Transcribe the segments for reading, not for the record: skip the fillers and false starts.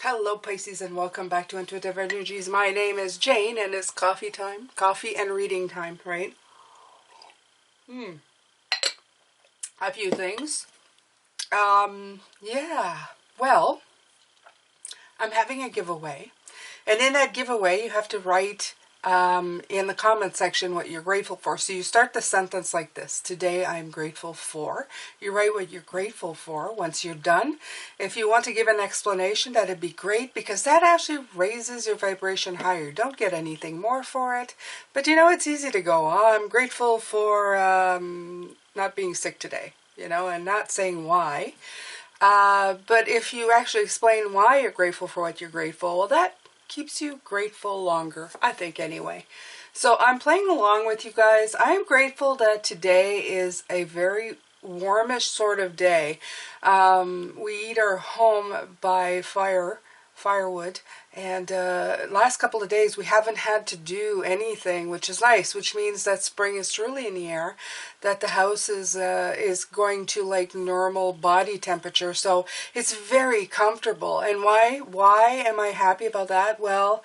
Hello Pisces and welcome back to Intuitive Energies. My name is Jane and it's coffee time. Coffee and reading time, right? A few things. Yeah. Well, I'm having a giveaway. And in that giveaway, you have to write in the comment section what you're grateful for. So you start the sentence like this. Today I'm grateful for. You write what you're grateful for. Once you're done, if you want to give an explanation, that'd be great because that actually raises your vibration higher. Don't get anything more for it. But you know, it's easy to go, oh, I'm grateful for not being sick today, you know, and not saying why. But if you actually explain why you're grateful for what you're grateful, well, that keeps you grateful longer, I think anyway. So I'm playing along with you guys. I'm grateful that today is a very warmish sort of day. We eat our home by firewood, and last couple of days we haven't had to do anything, which is nice, which means that spring is truly in the air, that the house is going to like normal body temperature, so it's very comfortable. And why am I happy about that? Well,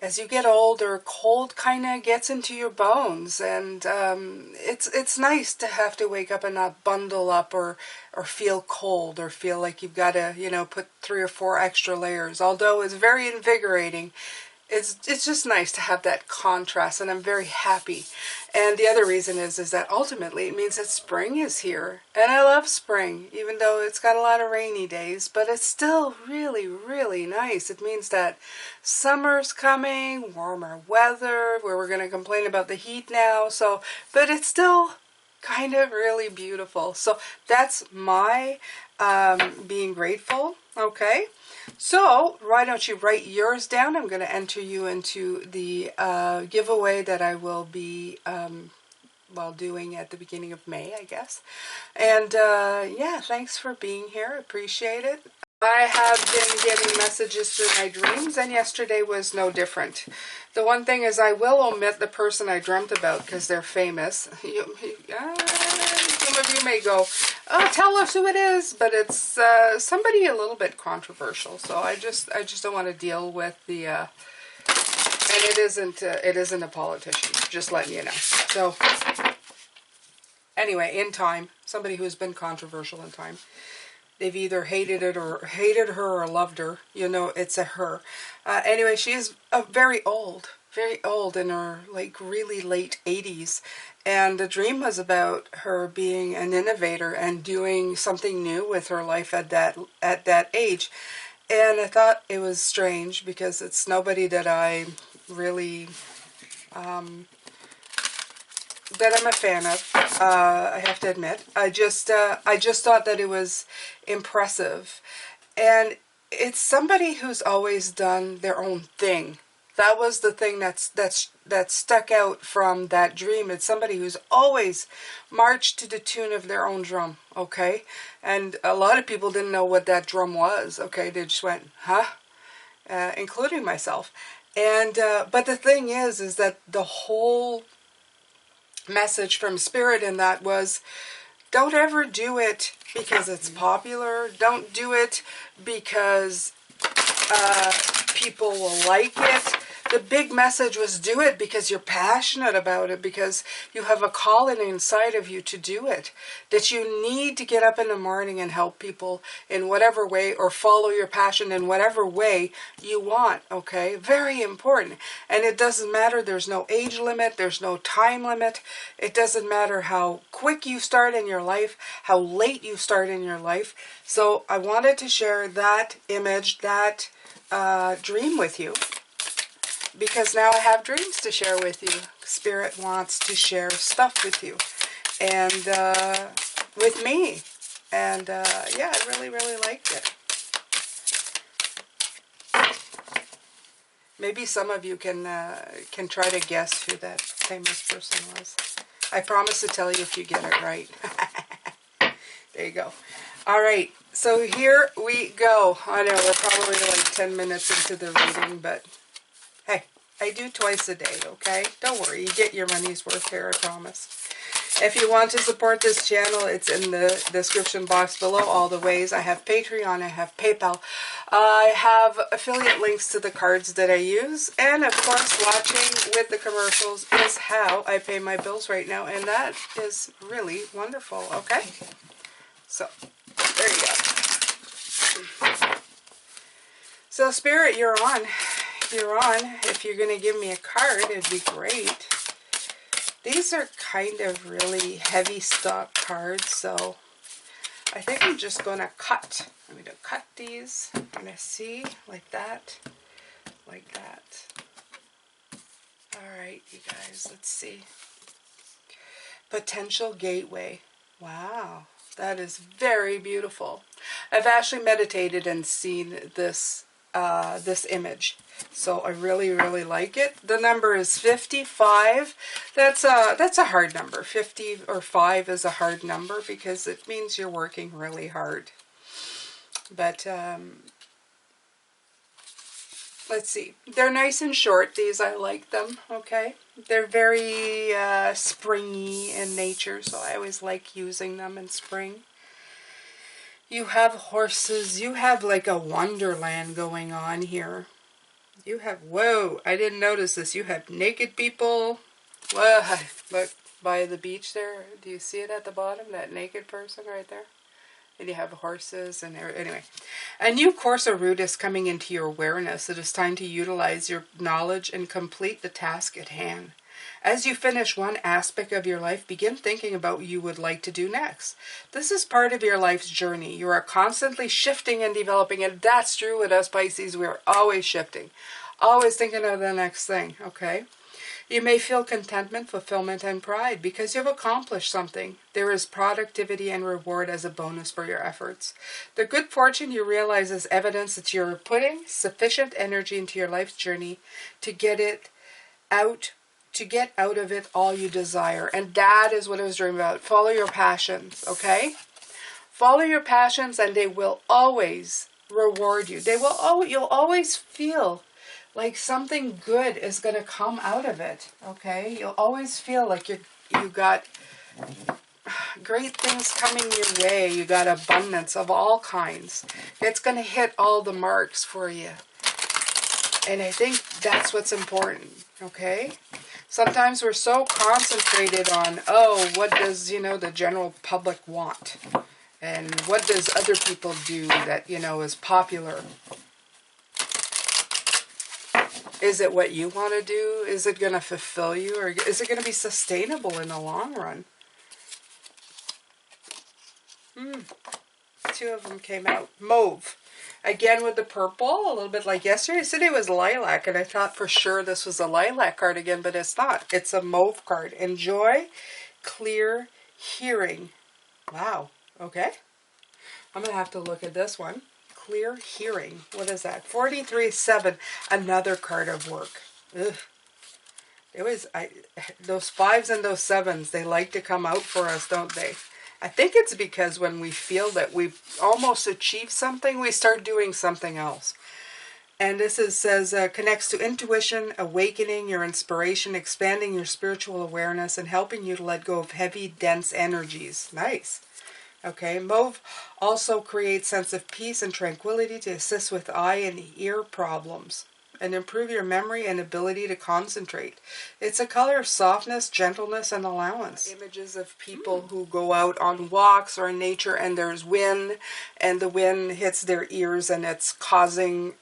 as you get older, cold kind of gets into your bones, and it's nice to have to wake up and not bundle up or feel cold or feel like you've got to, you know, put 3 or 4 extra layers. Although it's very invigorating, it's just nice to have that contrast, and I'm very happy. And the other reason is that ultimately it means that spring is here, and I love spring, even though it's got a lot of rainy days, but it's still really, really nice. It means that summer's coming, warmer weather, where we're going to complain about the heat now, so, but it's still kind of really beautiful. So that's my being grateful, okay? So why don't you write yours down? I'm going to enter you into the giveaway that I will be doing at the beginning of May, I guess. And yeah, thanks for being here. Appreciate it. I have been getting messages through my dreams, and yesterday was no different. The one thing is I will omit the person I dreamt about because they're famous. Some of you may go, oh, tell us who it is, but it's somebody a little bit controversial. So I just don't want to deal with the, and it isn't a politician. Just letting you know. So anyway, in time, somebody who's been controversial in time. They've either hated her or loved her. You know, it's a her. Anyway, she is very old in her like really late 80s. And the dream was about her being an innovator and doing something new with her life at that age. And I thought it was strange because it's nobody that I really that I'm a fan of, I have to admit. I just thought that it was impressive. And it's somebody who's always done their own thing. That was the thing that stuck out from that dream. It's somebody who's always marched to the tune of their own drum, okay? And a lot of people didn't know what that drum was, okay? They just went, huh? Including myself. And but the thing is that the whole message from Spirit in that was, don't ever do it because it's popular. Don't do it because people will like it. The big message was do it because you're passionate about it, because you have a calling inside of you to do it. That you need to get up in the morning and help people in whatever way, or follow your passion in whatever way you want, okay? Very important. And it doesn't matter. There's no age limit. There's no time limit. It doesn't matter how quick you start in your life, how late you start in your life. So I wanted to share that image, that dream with you, because now I have dreams to share with you. Spirit wants to share stuff with you, and with me, and yeah, I really, really liked it. Maybe some of you can try to guess who that famous person was. I promise to tell you if you get it right. There you go. All right, so here we go. I know we're probably like 10 minutes into the reading, but hey, I do twice a day, okay? Don't worry, you get your money's worth here, I promise. If you want to support this channel, it's in the description box below, all the ways. I have Patreon, I have PayPal, I have affiliate links to the cards that I use, and of course watching with the commercials is how I pay my bills right now, and that is really wonderful, okay? So, there you go. So Spirit, you're on. You're on. If you're going to give me a card, it'd be great. These are kind of really heavy stock cards, so I think I'm just going to cut. I'm going to cut these. I'm going to see, like that, like that. All right, you guys, let's see. Potential gateway. Wow, that is very beautiful. I've actually meditated and seen this this image, so I really like it. The number is 55. That's a hard number. 50 or 5 is a hard number because it means you're working really hard. But let's see. They're nice and short. These, I like them. Okay, they're very springy in nature, so I always like using them in spring. You have horses. You have like a wonderland going on here. You have, whoa, I didn't notice this. You have naked people. Whoa, look by the beach there. Do you see it at the bottom? That naked person right there. And you have horses and anyway. A new course or route is coming into your awareness. It is time to utilize your knowledge and complete the task at hand. As you finish one aspect of your life, begin thinking about what you would like to do next. This is part of your life's journey. You are constantly shifting and developing, and that's true with us Pisces. We're always shifting, always thinking of the next thing, okay? You may feel contentment, fulfillment, and pride because you've accomplished something. There is productivity and reward as a bonus for your efforts. The good fortune you realize is evidence that you're putting sufficient energy into your life's journey to get out of it all you desire. And that is what I was dreaming about. Follow your passions, okay? Follow your passions and they will always reward you. You'll always feel like something good is going to come out of it, okay? You'll always feel like you got great things coming your way. You got abundance of all kinds. It's going to hit all the marks for you. And I think that's what's important, okay? Sometimes we're so concentrated on, oh, what does, the general public want? And what does other people do that, is popular? Is it what you want to do? Is it going to fulfill you? Or is it going to be sustainable in the long run? Two of them came out. Mauve. Again with the purple, a little bit like yesterday. Yesterday was lilac, and I thought for sure this was a lilac card again, but it's not. It's a mauve card. Enjoy, clear, hearing. Wow. Okay. I'm going to have to look at this one. Clear hearing. What is that? 43-7. Another card of work. Ugh. It was, those 5s and those 7s, they like to come out for us, don't they? I think it's because when we feel that we've almost achieved something, we start doing something else. And this says, connects to intuition, awakening your inspiration, expanding your spiritual awareness, and helping you to let go of heavy, dense energies. Nice. Okay, mauve also creates sense of peace and tranquility to assist with eye and ear problems and improve your memory and ability to concentrate. It's a color of softness, gentleness, and allowance. Images of people who go out on walks or in nature and there's wind, and the wind hits their ears and it's causing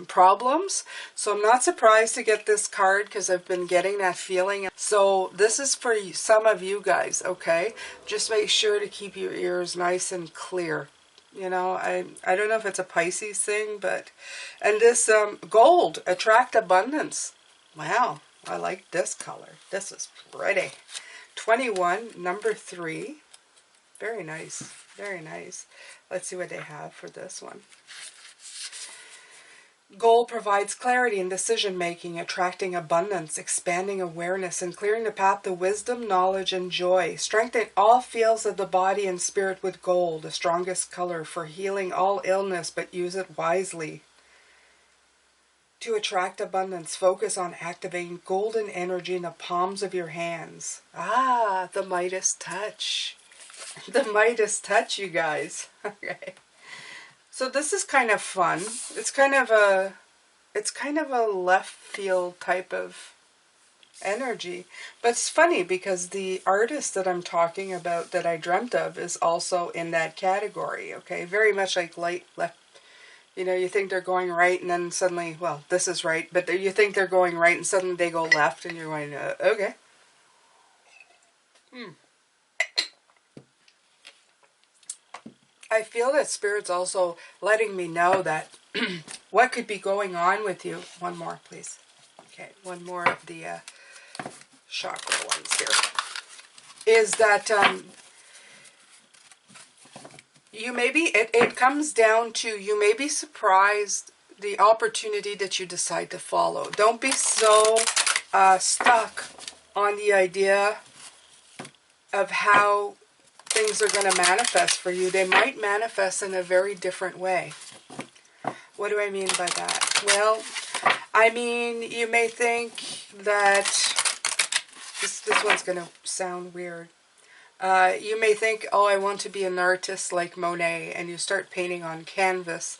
problems. So I'm not surprised to get this card because I've been getting that feeling. So this is for some of you guys, okay? Just make sure to keep your ears nice and clear. I don't know if it's a Pisces thing, but, and this gold, attract abundance. Wow, I like this color. This is pretty. 21, number 3. Very nice, very nice. Let's see what they have for this one. Gold provides clarity in decision-making, attracting abundance, expanding awareness, and clearing the path to wisdom, knowledge, and joy. Strengthen all fields of the body and spirit with gold, the strongest color for healing all illness, but use it wisely. To attract abundance, focus on activating golden energy in the palms of your hands. Ah, the Midas touch. The Midas touch, you guys. Okay. So this is kind of fun. It's kind of a left field type of energy. But it's funny because the artist that I'm talking about that I dreamt of is also in that category, okay? Very much like light left. You know, you think they're going right and then suddenly, well, this is right, but you think they're going right and suddenly they go left and you're going, okay. I feel that Spirit's also letting me know that what could be going on with you. One more, please. Okay, one more of the chakra ones here. Is that you may be, it comes down to, you may be surprised the opportunity that you decide to follow. Don't be so stuck on the idea of how things are going to manifest for you. They might manifest in a very different way. What do I mean by that? Well, I mean, you may think that, this one's going to sound weird. You may think, oh, I want to be an artist like Monet, and you start painting on canvas,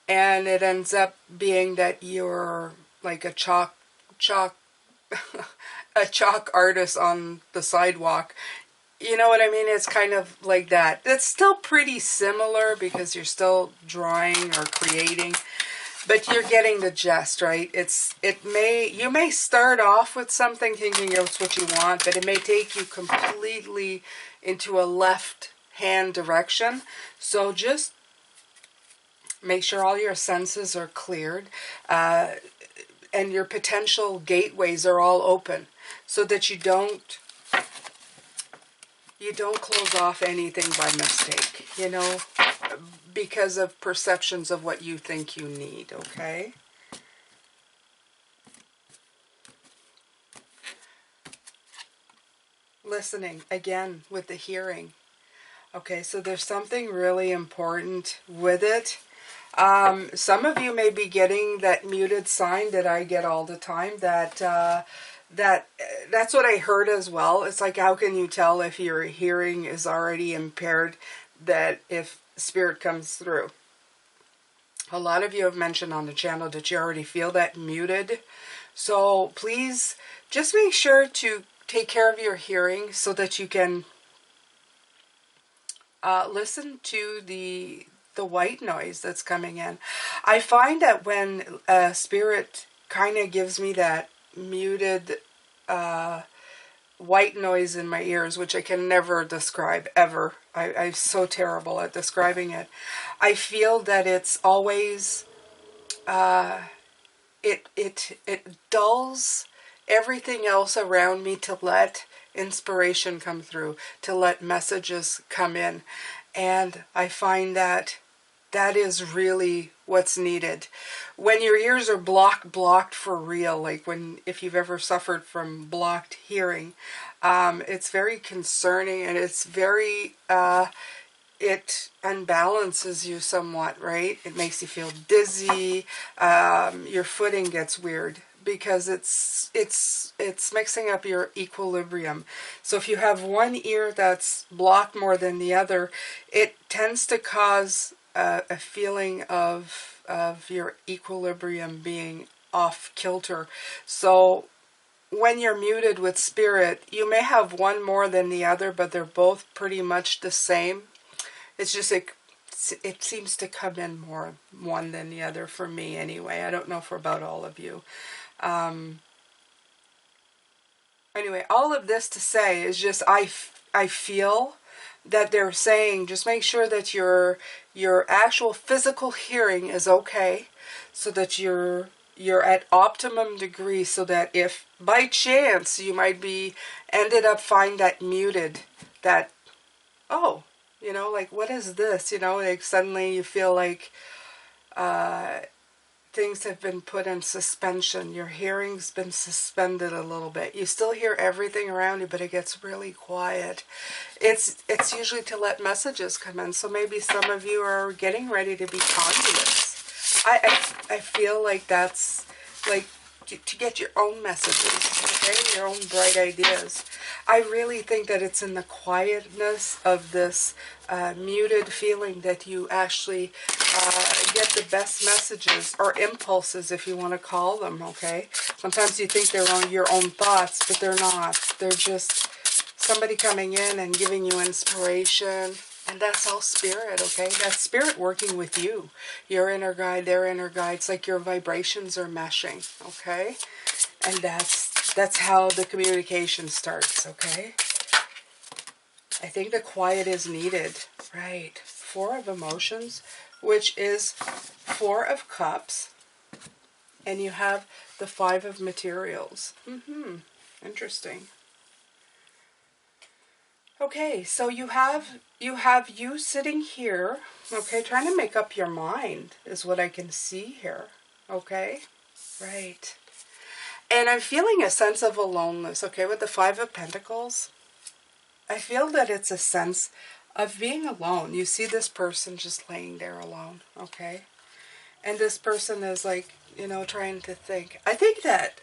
and it ends up being that you're like a chalk a chalk artist on the sidewalk. You know what I mean? It's kind of like that. It's still pretty similar because you're still drawing or creating, but you're getting the gist, right? You may start off with something thinking it's what you want, but it may take you completely into a left-hand direction. So just make sure all your senses are cleared and your potential gateways are all open so that you don't close off anything by mistake, you know, because of perceptions of what you think you need, okay? Listening, again, with the hearing. Okay, so there's something really important with it. Some of you may be getting that muted sign that I get all the time, that's what I heard as well. It's like, how can you tell if your hearing is already impaired, that if Spirit comes through? A lot of you have mentioned on the channel that you already feel that muted. So please just make sure to take care of your hearing so that you can listen to the white noise that's coming in. I find that when Spirit kind of gives me that muted white noise in my ears, which I can never describe ever. I'm so terrible at describing it. I feel that it's always it dulls everything else around me to let inspiration come through, to let messages come in. And I find that that is really what's needed. When your ears are blocked for real, like if you've ever suffered from blocked hearing, it's very concerning, and it's very, it unbalances you somewhat, right? It makes you feel dizzy. Your footing gets weird because it's mixing up your equilibrium. So if you have one ear that's blocked more than the other, it tends to cause a feeling of your equilibrium being off kilter. So when you're muted with Spirit, you may have one more than the other, but they're both pretty much the same. It's just like, it seems to come in more one than the other for me anyway. I don't know for about all of you. Anyway, all of this to say is just I feel that they're saying just make sure that your actual physical hearing is okay, so that you're at optimum degree, so that if by chance you might be ended up find that muted, that, oh, you know, like, what is this? You know, like suddenly you feel like things have been put in suspension. Your hearing's been suspended a little bit. You still hear everything around you, but it gets really quiet. It's usually to let messages come in. So maybe some of you are getting ready to be conduits. I feel like that's like to get your own messages, okay, your own bright ideas. I really think that it's in the quietness of this muted feeling that you actually get the best messages, or impulses, if you want to call them, okay? Sometimes you think they're your own thoughts, but they're not. They're just somebody coming in and giving you inspiration. And that's all spirit, okay? That's spirit working with you. Your inner guide, their inner guide. It's like your vibrations are meshing, okay? And that's how the communication starts, okay? I think the quiet is needed, right? 4 of emotions, which is 4 of cups. And you have the 5 of materials. Interesting. Okay, so you have you sitting here, okay, trying to make up your mind is what I can see here, okay? Right. And I'm feeling a sense of aloneness, okay, with the 5 of Pentacles. I feel that it's a sense of being alone. You see this person just laying there alone, okay? And this person is like, you know, trying to think. I think that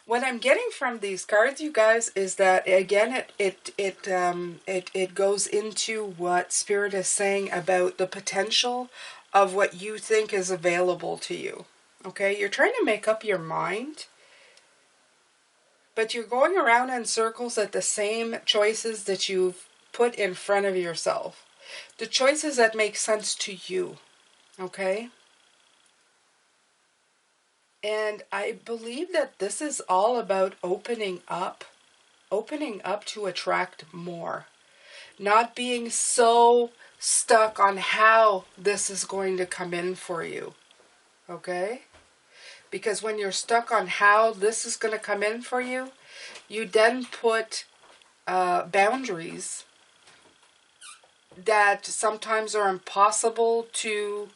what I'm getting from these cards, you guys, is that again, it goes into what Spirit is saying about the potential of what you think is available to you. Okay, you're trying to make up your mind, but you're going around in circles at the same choices that you've put in front of yourself. The choices that make sense to you. Okay? And I believe that this is all about opening up to attract more. Not being so stuck on how this is going to come in for you. Okay? Because when you're stuck on how this is going to come in for you, you then put boundaries that sometimes are impossible to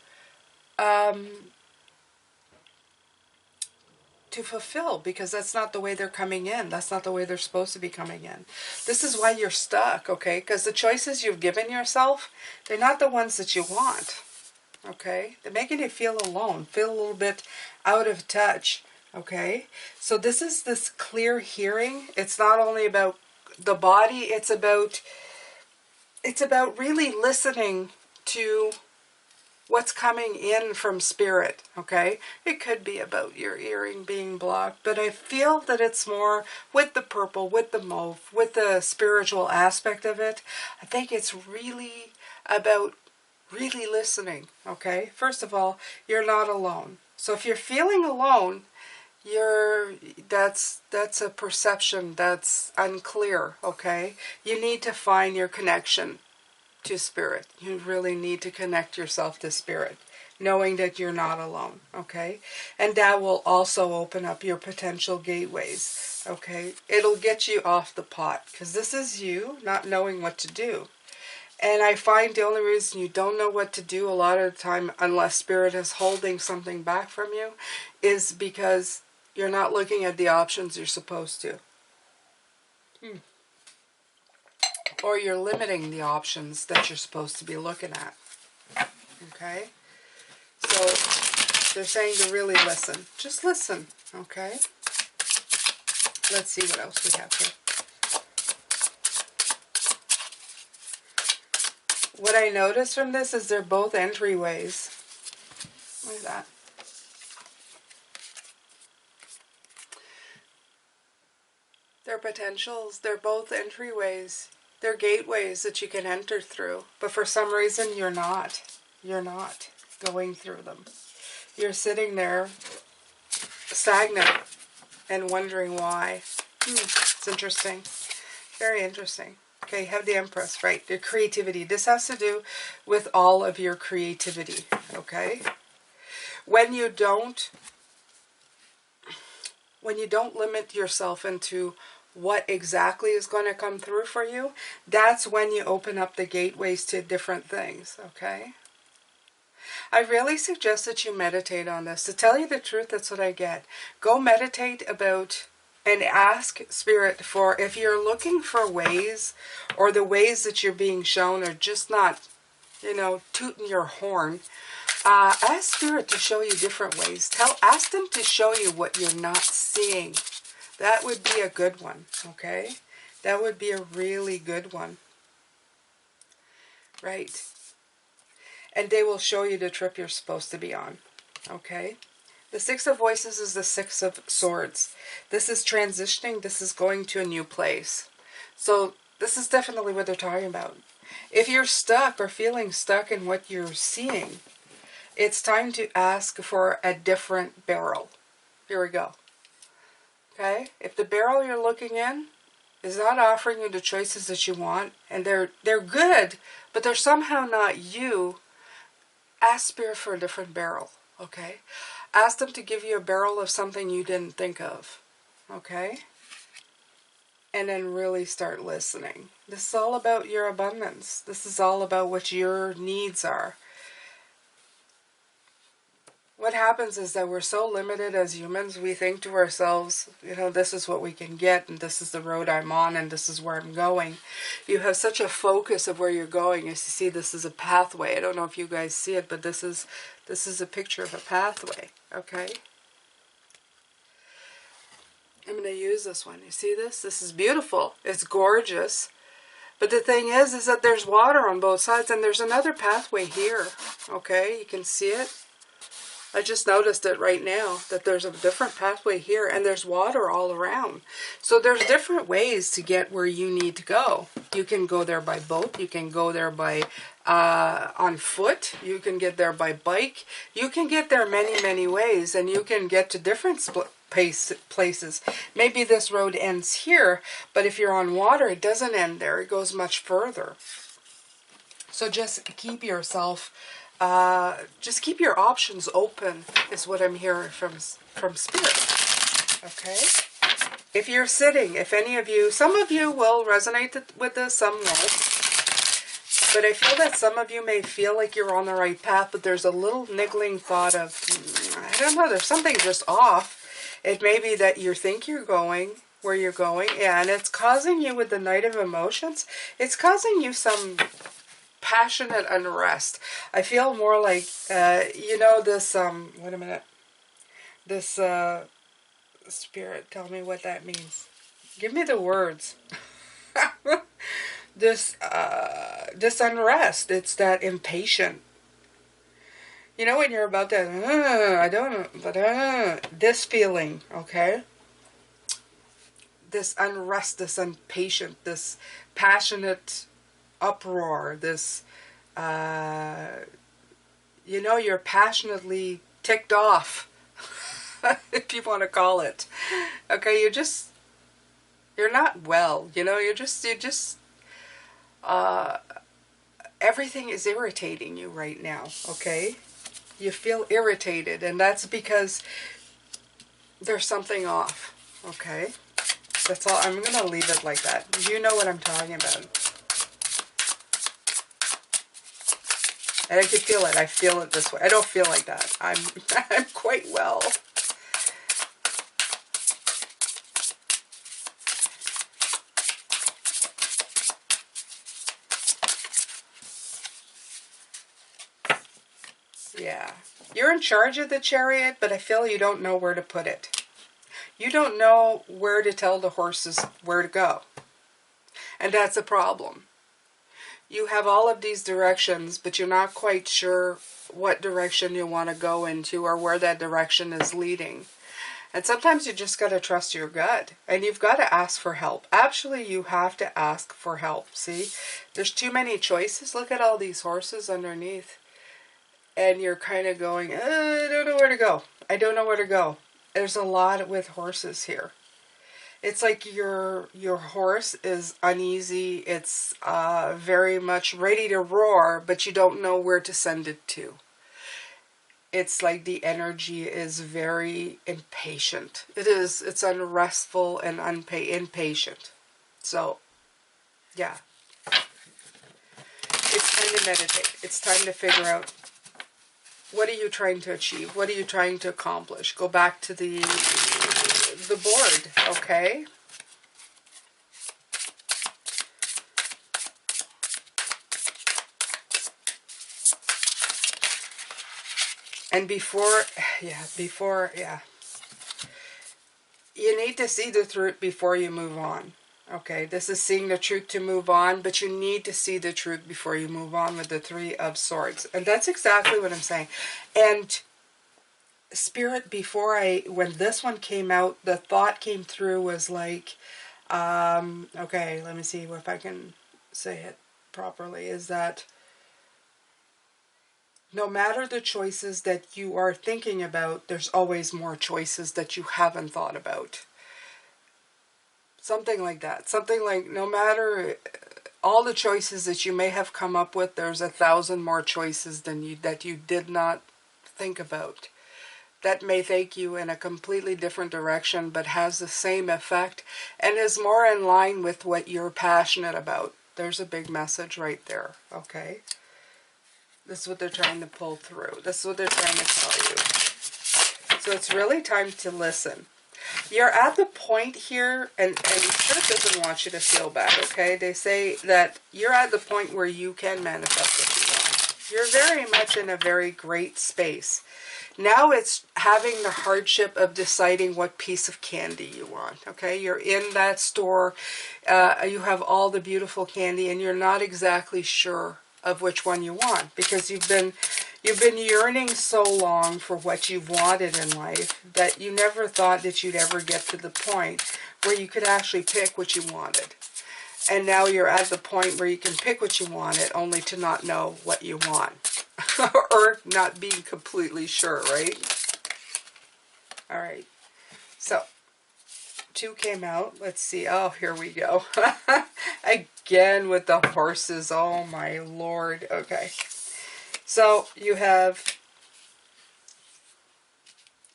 fulfill, because that's not the way they're coming in. That's not the way they're supposed to be coming in. This is why you're stuck, okay? Because the choices you've given yourself, they're not the ones that you want, okay? They're making you feel alone, feel a little bit out of touch, okay? So this is this clear hearing. It's not only about the body, it's about really listening to what's coming in from Spirit, okay? It could be about your earring being blocked, but I feel that it's more with the purple, with the mauve, with the spiritual aspect of it. I think it's really about really listening, okay? First of all, you're not alone. So if you're feeling alone, that's a perception that's unclear, okay? You need to find your connection to Spirit. You really need to connect yourself to Spirit, knowing that you're not alone, okay? And that will also open up your potential gateways, okay? It'll get you off the pot, because this is you not knowing what to do. And I find the only reason you don't know what to do a lot of the time, unless Spirit is holding something back from you, is because you're not looking at the options you're supposed to. Or you're limiting the options that you're supposed to be looking at. Okay? So, they're saying to really listen. Just listen, okay? Let's see what else we have here. What I notice from this is they're both entryways. Look at that. They're potentials. They're both entryways. They're gateways that you can enter through. But for some reason, you're not. You're not going through them. You're sitting there stagnant and wondering why. It's interesting. Very interesting. Okay, have the Empress, right? Your creativity. This has to do with all of your creativity, okay? When you don't limit yourself into what exactly is going to come through for you, that's when you open up the gateways to different things, okay? I really suggest that you meditate on this. To tell you the truth, that's what I get. Go meditate about and ask Spirit for, if you're looking for ways, or the ways that you're being shown are just not you know, tooting your horn. Ask Spirit to show you different ways. Ask them to show you what you're not seeing. That would be a good one, okay? That would be a really good one. Right. And they will show you the trip you're supposed to be on, okay? The Six of Voices is the Six of Swords. This is transitioning. This is going to a new place. So this is definitely what they're talking about. If you're stuck or feeling stuck in what you're seeing, it's time to ask for a different barrel. Here we go. Okay? If the barrel you're looking in is not offering you the choices that you want, and they're good, but they're somehow not you, ask Spirit for a different barrel. Okay? Ask them to give you a barrel of something you didn't think of. Okay? And then really start listening. This is all about your abundance. This is all about what your needs are. What happens is that we're so limited as humans, we think to ourselves, you know, this is what we can get, and this is the road I'm on, and this is where I'm going. You have such a focus of where you're going. As you see, this is a pathway. I don't know if you guys see it, but this is a picture of a pathway, okay? I'm going to use this one. You see this? This is beautiful. It's gorgeous. But the thing is that there's water on both sides, and there's another pathway here, okay? You can see it. I just noticed it right now, that there's a different pathway here, and there's water all around. So there's different ways to get where you need to go. You can go there by boat. You can go there by on foot. You can get there by bike. You can get there many, many ways, and you can get to different places. Maybe this road ends here, but if you're on water, it doesn't end there. It goes much further. So just keep yourself... just keep your options open is what I'm hearing from Spirit, okay? If you're sitting, if any of you, some of you will resonate with this, some won't. But I feel that some of you may feel like you're on the right path, but there's a little niggling thought of, I don't know, there's something just off. It may be that you think you're going where you're going, yeah, and it's causing you with the Knight of Emotions, it's causing you some... passionate unrest. I feel more like, you know, this, wait a minute. This, Spirit, tell me what that means. Give me the words. This unrest. It's that impatient. You know, when you're about to, I don't know, but, this feeling, okay? This unrest, this impatient, this passionate uproar, this, you know, you're passionately ticked off, if you want to call it. Okay, you're not well, you know, everything is irritating you right now, okay? You feel irritated, and that's because there's something off, okay? That's all. I'm going to leave it like that. You know what I'm talking about. And I can feel it. I feel it this way. I don't feel like that. I'm quite well. Yeah. You're in charge of the Chariot, but I feel you don't know where to put it. You don't know where to tell the horses where to go. And that's a problem. You have all of these directions, but you're not quite sure what direction you want to go into or where that direction is leading. And sometimes you just got to trust your gut. And you've got to ask for help. Actually, you have to ask for help. See? There's too many choices. Look at all these horses underneath. And you're kind of going, I don't know where to go. I don't know where to go. There's a lot with horses here. It's like your horse is uneasy. It's very much ready to roar, but you don't know where to send it to. It's like the energy is very impatient. It's unrestful and impatient. So, yeah. It's time to meditate. It's time to figure out, what are you trying to achieve? What are you trying to accomplish? Go back to the board, okay? And before, yeah. You need to see the truth before you move on. Okay, this is seeing the truth to move on, but you need to see the truth before you move on with the Three of Swords. And that's exactly what I'm saying. And Spirit, when this one came out, the thought came through was like, okay, let me see if I can say it properly, is that no matter the choices that you are thinking about, there's always more choices that you haven't thought about. Something like that. Something like, no matter all the choices that you may have come up with, there's 1,000 more choices that you did not think about. That may take you in a completely different direction, but has the same effect and is more in line with what you're passionate about. There's a big message right there, okay? This is what they're trying to pull through. This is what they're trying to tell you. So it's really time to listen. You're at the point here, and Spirit doesn't want you to feel bad, okay? They say that you're at the point where you can manifest what you want. You're very much in a very great space. Now it's having the hardship of deciding what piece of candy you want, okay? You're in that store, you have all the beautiful candy, and you're not exactly sure of which one you want, because you've been yearning so long for what you've wanted in life that you never thought that you'd ever get to the point where you could actually pick what you wanted. And now you're at the point where you can pick what you wanted, only to not know what you want. Or not being completely sure, right? All right. So, 2 came out. Let's see. Oh, here we go. Again with the horses. Oh, my Lord. Okay. So, you have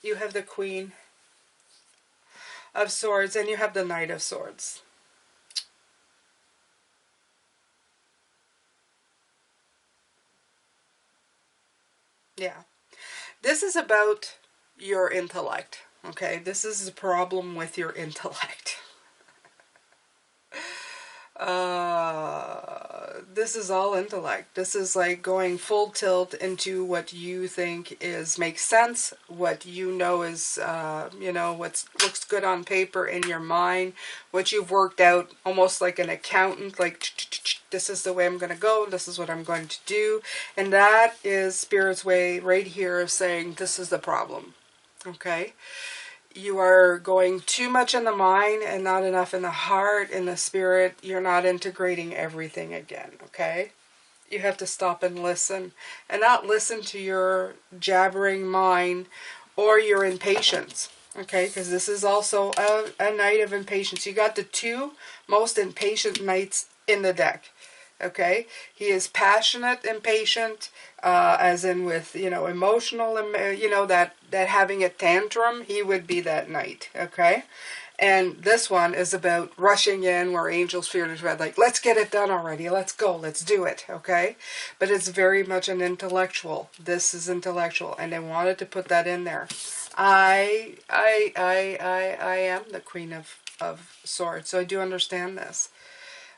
the Queen of Swords, and you have the Knight of Swords. Yeah. This is about your intellect, okay? This is a problem with your intellect. This is all intellect. This is like going full tilt into what you think makes sense, what you know is, what looks good on paper in your mind, what you've worked out almost like an accountant, like this is the way I'm going to go, this is what I'm going to do. And that is Spirit's way right here of saying this is the problem, okay? You are going too much in the mind and not enough in the heart, in the spirit. You're not integrating everything again, okay? You have to stop and listen. And not listen to your jabbering mind or your impatience, okay? Because this is also a Knight of Impatience. You got the 2 most impatient knights in the deck. Okay, he is passionate, impatient, as in with, emotional, that having a tantrum, he would be that knight, okay? And this one is about rushing in where angels fear to tread, like, let's get it done already, let's go, let's do it, okay? But it's very much an intellectual. This is intellectual, and I wanted to put that in there. I am the Queen of Swords, so I do understand this.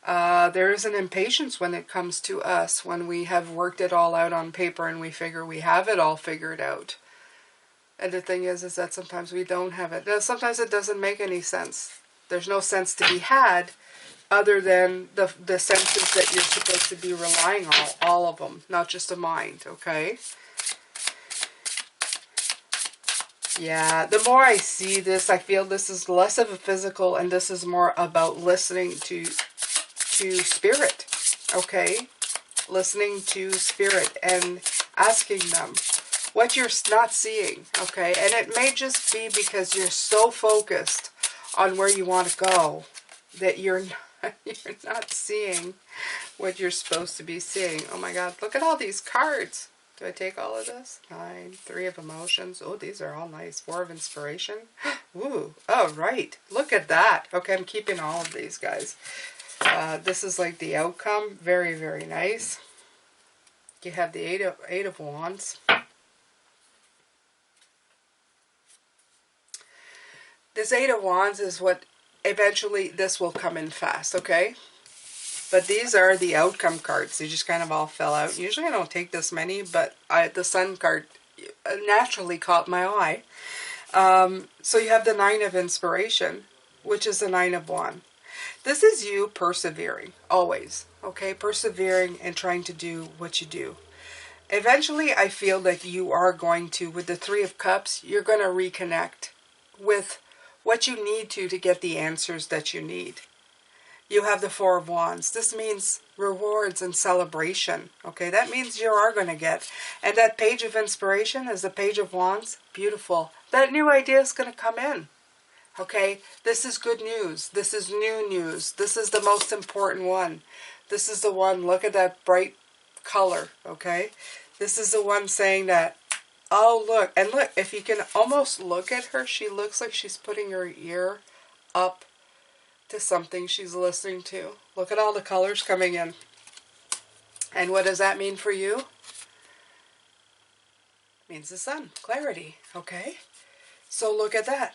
There is an impatience when it comes to us, when we have worked it all out on paper and we figure we have it all figured out. And the thing is that sometimes we don't have it. Sometimes it doesn't make any sense. There's no sense to be had other than the senses that you're supposed to be relying on, all of them, not just the mind, okay? Yeah, the more I see this, I feel this is less of a physical and this is more about listening to Spirit, okay? Listening to Spirit and asking them what you're not seeing, okay? And it may just be because you're so focused on where you want to go that you're not seeing what you're supposed to be seeing. Oh my God, look at all these cards. Do I take all of this? 9, 3 of Emotions. Oh, these are all nice. 4 of Inspiration. Ooh, oh, right. Look at that. Okay, I'm keeping all of these, guys. This is like the outcome. Very, very nice. You have the Eight of Wands. This Eight of Wands is what eventually this will come in fast, okay? But these are the outcome cards. They just kind of all fell out. Usually I don't take this many, but the Sun card naturally caught my eye. So you have the Nine of Inspiration, which is the Nine of Wands. This is you persevering, always, okay? Persevering and trying to do what you do. Eventually, I feel that you are going to, with the Three of Cups, you're going to reconnect with what you need to get the answers that you need. You have the Four of Wands. This means rewards and celebration, okay? That means you are going to get. And that Page of Inspiration is the Page of Wands. Beautiful. That new idea is going to come in. Okay, this is good news. This is new news. This is the most important one. This is the one, look at that bright color, okay? This is the one saying that, oh, look. And look, if you can almost look at her, she looks like she's putting her ear up to something she's listening to. Look at all the colors coming in. And what does that mean for you? It means the sun, clarity, okay? So look at that.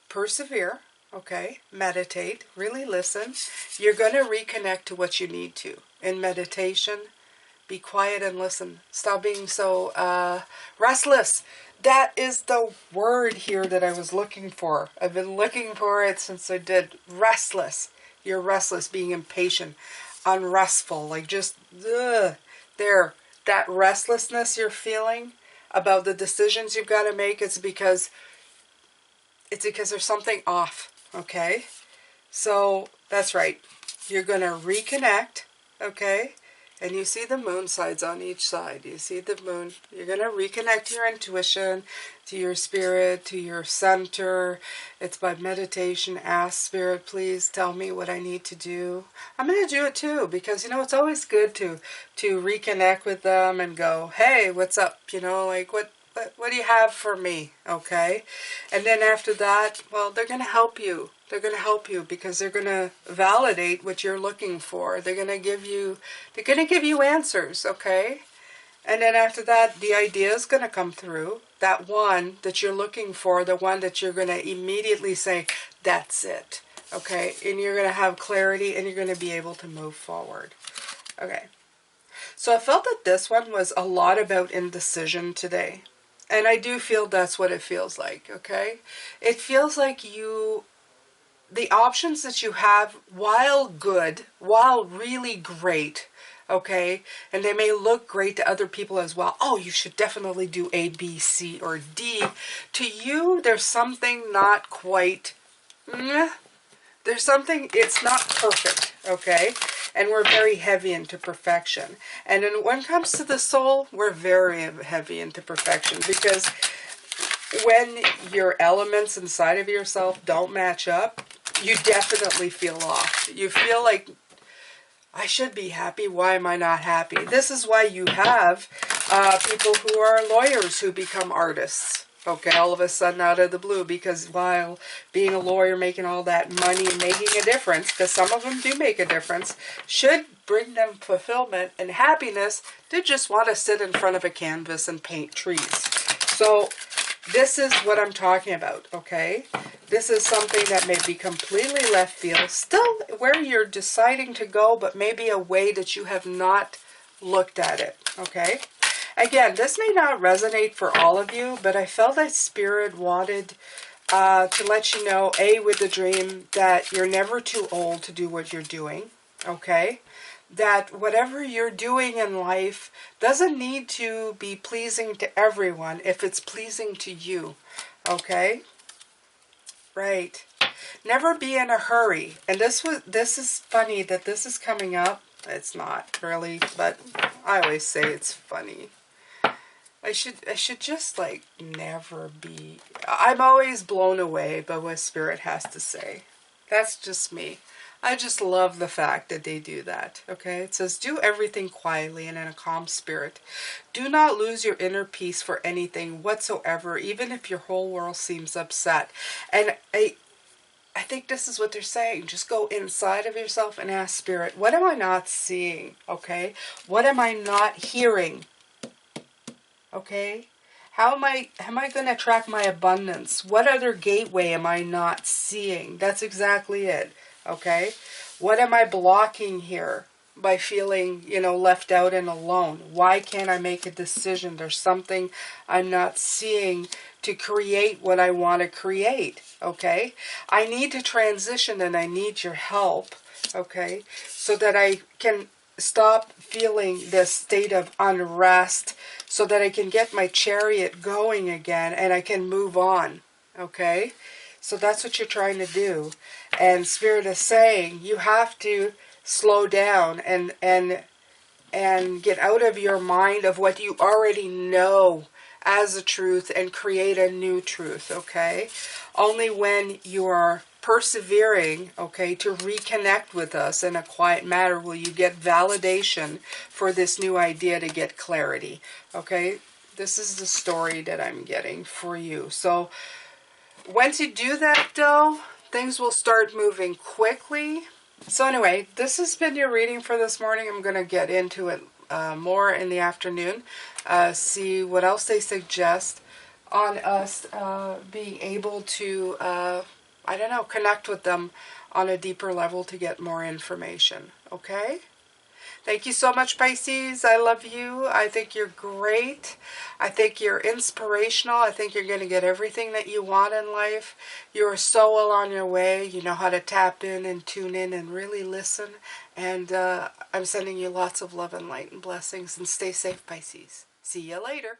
Persevere, okay? Meditate, really listen. You're going to reconnect to what you need to. In meditation, be quiet and listen. Stop being so restless. That is the word here that I was looking for. I've been looking for it since I did. Restless. You're restless, being impatient, unrestful, like just, there. That restlessness you're feeling about the decisions you've got to make, it's because there's something off, okay? So, that's right. You're going to reconnect, okay? And you see the moon sides on each side. You see the moon. You're going to reconnect to your intuition, to your spirit, to your center. It's by meditation. Ask Spirit, please tell me what I need to do. I'm going to do it too, because, you know, it's always good to reconnect with them and go, hey, what's up? You know, like, what do you have for me? Okay. And then after that, well, they're going to help you. They're going to help you because they're going to validate what you're looking for. They're going to give you answers. Okay. And then after that, the idea is going to come through. That one that you're looking for, the one that you're going to immediately say, that's it. Okay. And you're going to have clarity and you're going to be able to move forward. Okay. So I felt that this one was a lot about indecision today. And I do feel that's what it feels like, okay? It feels like the options that you have, while good, while really great, okay? And they may look great to other people as well. Oh, you should definitely do A, B, C, or D. To you, there's something not quite, there's something, it's not perfect, okay? And we're very heavy into perfection. And when it comes to the soul, we're very heavy into perfection. Because when your elements inside of yourself don't match up, you definitely feel off. You feel like, I should be happy. Why am I not happy? This is why you have people who are lawyers who become artists. Okay, all of a sudden out of the blue, because while being a lawyer, making all that money and making a difference, because some of them do make a difference, should bring them fulfillment and happiness, they just want to sit in front of a canvas and paint trees. So this is what I'm talking about, okay? This is something that may be completely left field, still where you're deciding to go, but maybe a way that you have not looked at it, okay? Again, this may not resonate for all of you, but I felt that Spirit wanted to let you know, A, with the dream, that you're never too old to do what you're doing, okay? That whatever you're doing in life doesn't need to be pleasing to everyone if it's pleasing to you, okay? Right. Never be in a hurry. And this is funny that this is coming up. It's not really, but I always say it's funny. I should just like never be. I'm always blown away by what Spirit has to say. That's just me. I just love the fact that they do that. Okay, it says, do everything quietly and in a calm spirit. Do not lose your inner peace for anything whatsoever, even if your whole world seems upset. And I think this is what they're saying. Just go inside of yourself and ask Spirit, what am I not seeing? Okay, what am I not hearing? Okay, how am I going to attract my abundance? What other gateway am I not seeing? That's exactly it. Okay, what am I blocking here? by feeling, you know, left out and alone? Why can't I make a decision? There's something I'm not seeing to create what I want to create, okay? I need to transition and I need your help, okay? So that I can stop feeling this state of unrest, so that I can get my chariot going again and I can move on, okay? So that's what you're trying to do. And Spirit is saying you have to slow down and get out of your mind of what you already know as a truth and create a new truth, okay? Only when you are persevering, okay, to reconnect with us in a quiet manner will you get validation for this new idea to get clarity, okay? This is the story that I'm getting for you. So once you do that, though, things will start moving quickly. So anyway, this has been your reading for this morning. I'm going to get into it more in the afternoon. See what else they suggest on us being able to, I don't know, connect with them on a deeper level to get more information. Okay? Thank you so much, Pisces. I love you. I think you're great. I think you're inspirational. I think you're going to get everything that you want in life. You are so well on your way. You know how to tap in and tune in and really listen. And I'm sending you lots of love and light and blessings. And stay safe, Pisces. See you later.